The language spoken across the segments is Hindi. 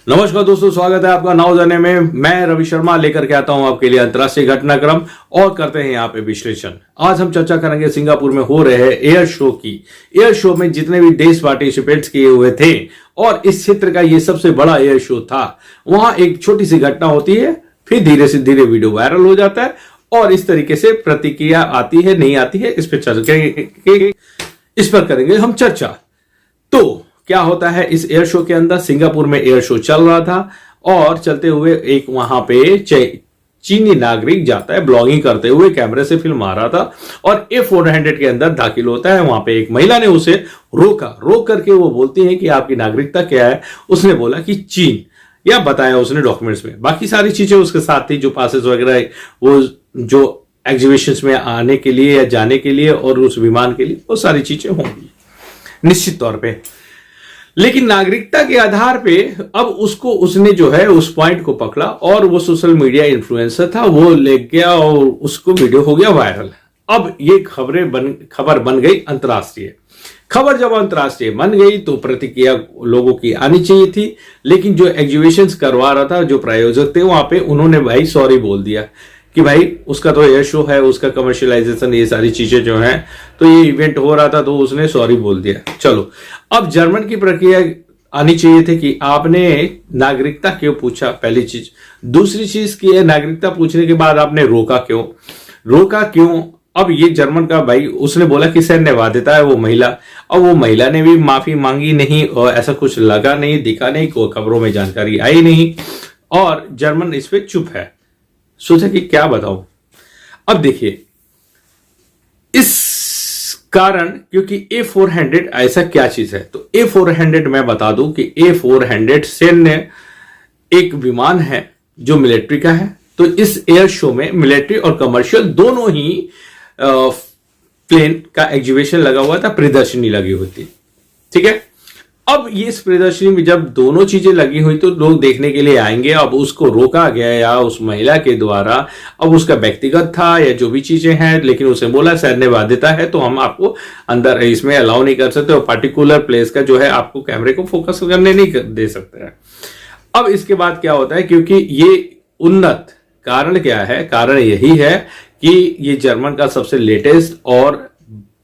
नमस्कार दोस्तों, स्वागत है आपका नाव जाने में। मैं रवि शर्मा लेकर के आता हूं आपके लिए अंतर्राष्ट्रीय घटनाक्रम और करते हैं यहाँ पे विश्लेषण। आज हम चर्चा करेंगे सिंगापुर में हो रहे एयर शो की। एयर शो में जितने भी देश पार्टिसिपेट्स किए हुए थे और इस क्षेत्र का ये सबसे बड़ा एयर शो था। वहां एक छोटी सी घटना होती है, फिर धीरे से धीरे वीडियो वायरल हो जाता है और इस तरीके से प्रतिक्रिया आती है नहीं आती है, इस पर करेंगे हम चर्चा। तो क्या होता है इस एयर शो के अंदर? सिंगापुर में एयर शो चल रहा था और चलते हुए एक वहां पे चीनी नागरिक जाता है, ब्लॉगिंग करते हुए कैमरे से फिल्म आ रहा था और A400 के अंदर दाखिल होता है। वहां पे एक महिला ने उसे रोक करके वो बोलती है कि आपकी नागरिकता क्या है? उसने बोला कि चीन, या बताया उसने डॉक्यूमेंट्स में। बाकी सारी चीजें उसके साथ थी, जो पासेस वगैरह, वो जो एग्जीबिशंस में आने के लिए या जाने के लिए और उस विमान के लिए, वो सारी चीजें होंगी निश्चित तौर पे। लेकिन नागरिकता के आधार पे अब उसने जो है उस पॉइंट को पकड़ा और वो सोशल मीडिया इन्फ्लुएंसर था, वो ले गया और उसको वीडियो हो गया वायरल। अब ये खबर बन गई अंतर्राष्ट्रीय खबर। जब अंतर्राष्ट्रीय बन गई तो प्रतिक्रिया लोगों की आनी चाहिए थी, लेकिन जो एग्जीबिशंस करवा रहा था, जो प्रायोजक थे वहां पे, उन्होंने भाई सॉरी बोल दिया कि भाई उसका तो एयर शो है, उसका कमर्शियलाइजेशन, ये सारी चीजें जो हैं, तो ये इवेंट हो रहा था तो उसने सॉरी बोल दिया। चलो, अब जर्मन की प्रक्रिया आनी चाहिए थी कि आपने नागरिकता क्यों पूछा, पहली चीज। दूसरी चीज की है, नागरिकता पूछने के बाद आपने रोका क्यों? अब ये जर्मन का भाई, उसने बोला कि सैन्यवादिता है वो महिला। अब वो महिला ने भी माफी मांगी नहीं और ऐसा कुछ लगा नहीं, दिखा नहीं, कोई खबरों में जानकारी आई नहीं और जर्मन इस पे चुप है। सोचा कि क्या बताऊं। अब देखिए इस कारण, क्योंकि A400 ऐसा क्या चीज है, तो A400 मैं बता दूं कि A400 सैन्य एक विमान है जो मिलिट्री का है। तो इस एयर शो में मिलिट्री और कमर्शियल दोनों ही प्लेन का एग्जीबिशन लगा हुआ था, प्रदर्शनी लगी हुई थी। ठीक है, अब ये इस प्रदर्शनी में जब दोनों चीजें लगी हुई तो लोग देखने के लिए आएंगे। अब उसको रोका गया या उस महिला के द्वारा, अब उसका व्यक्तिगत था या जो भी चीजें हैं, लेकिन उसे बोला सैन्यवादिता है तो हम आपको अंदर इसमें अलाउ नहीं कर सकते और पर्टिकुलर प्लेस का जो है आपको कैमरे को फोकस करने नहीं दे सकते हैं। अब इसके बाद क्या होता है, क्योंकि ये उन्नत कारण क्या है? कारण यही है कि ये जर्मन का सबसे लेटेस्ट और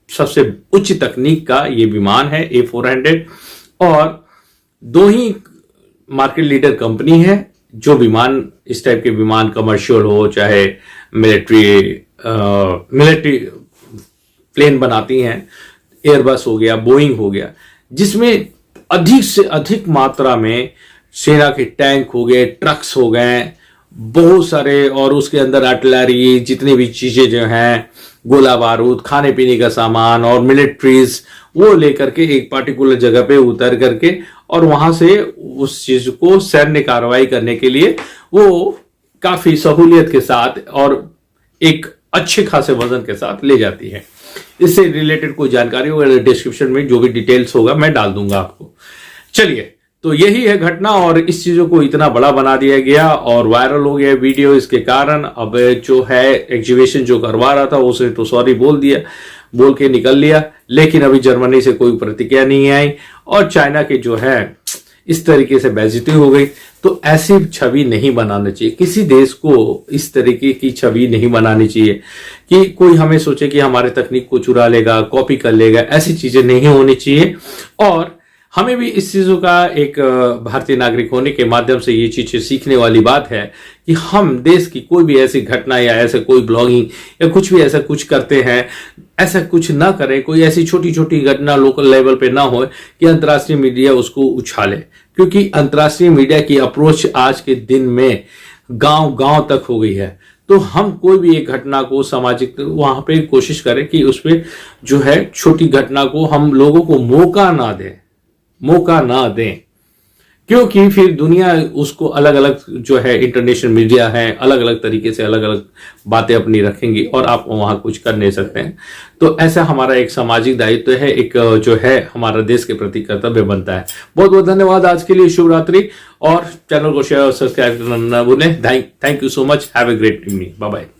सबसे उच्च तकनीक का ये विमान है A400 और दो ही मार्केट लीडर कंपनी है जो विमान, इस टाइप के विमान, कमर्शियल हो चाहे मिलिट्री प्लेन बनाती हैं। एयरबस हो गया, बोइंग हो गया, जिसमें अधिक से अधिक मात्रा में सेना के टैंक हो गए, ट्रक्स हो गए, बहुत सारे, और उसके अंदर आर्टिलरी, जितनी भी चीजें जो हैं, गोला बारूद, खाने पीने का सामान और मिलिट्रीज, वो लेकर के एक पार्टिकुलर जगह पे उतर करके और वहां से उस चीज को सैन्य कार्रवाई करने के लिए वो काफी सहूलियत के साथ और एक अच्छे खासे वजन के साथ ले जाती है। इससे रिलेटेड कोई जानकारी होगा डिस्क्रिप्शन में, जो भी डिटेल्स होगा मैं डाल दूंगा आपको। चलिए, तो यही है घटना और इस चीजों को इतना बड़ा बना दिया गया और वायरल हो गया वीडियो इसके कारण। अब जो है एग्जीबिशन जो करवा रहा था उसने तो सॉरी बोल के निकल लिया, लेकिन अभी जर्मनी से कोई प्रतिक्रिया नहीं आई और चाइना के जो है इस तरीके से बेइज्जती हो गई। तो ऐसी छवि नहीं बनाना चाहिए, किसी देश को इस तरीके की छवि नहीं बनानी चाहिए कि कोई हमें सोचे कि हमारे तकनीक को चुरा लेगा, कॉपी कर लेगा। ऐसी चीजें नहीं होनी चाहिए और हमें भी इस चीजों का एक भारतीय नागरिक होने के माध्यम से ये चीजें सीखने वाली बात है कि हम देश की कोई भी ऐसी घटना या ऐसे कोई ब्लॉगिंग या कुछ भी ऐसा कुछ करते हैं, ऐसा कुछ ना करें। कोई ऐसी छोटी छोटी घटना लोकल लेवल पे ना हो कि अंतर्राष्ट्रीय मीडिया उसको उछाले, क्योंकि अंतर्राष्ट्रीय मीडिया की अप्रोच आज के दिन में गांव गांव तक हो गई है। तो हम कोई भी एक घटना को सामाजिक वहां पे कोशिश करें कि उस पर जो है छोटी घटना को हम लोगों को मौका ना दें, क्योंकि फिर दुनिया उसको अलग अलग जो है इंटरनेशनल मीडिया है अलग अलग तरीके से अलग अलग बातें अपनी रखेंगी और आप वहां कुछ कर नहीं सकते हैं। तो ऐसा हमारा एक सामाजिक दायित्व है, एक जो है हमारा देश के प्रति कर्तव्य बनता है। बहुत बहुत धन्यवाद आज के लिए, शुभ रात्रि और चैनल को शेयर और सब्सक्राइब करना न भूलें। Thank you so much, have a great evening, bye bye.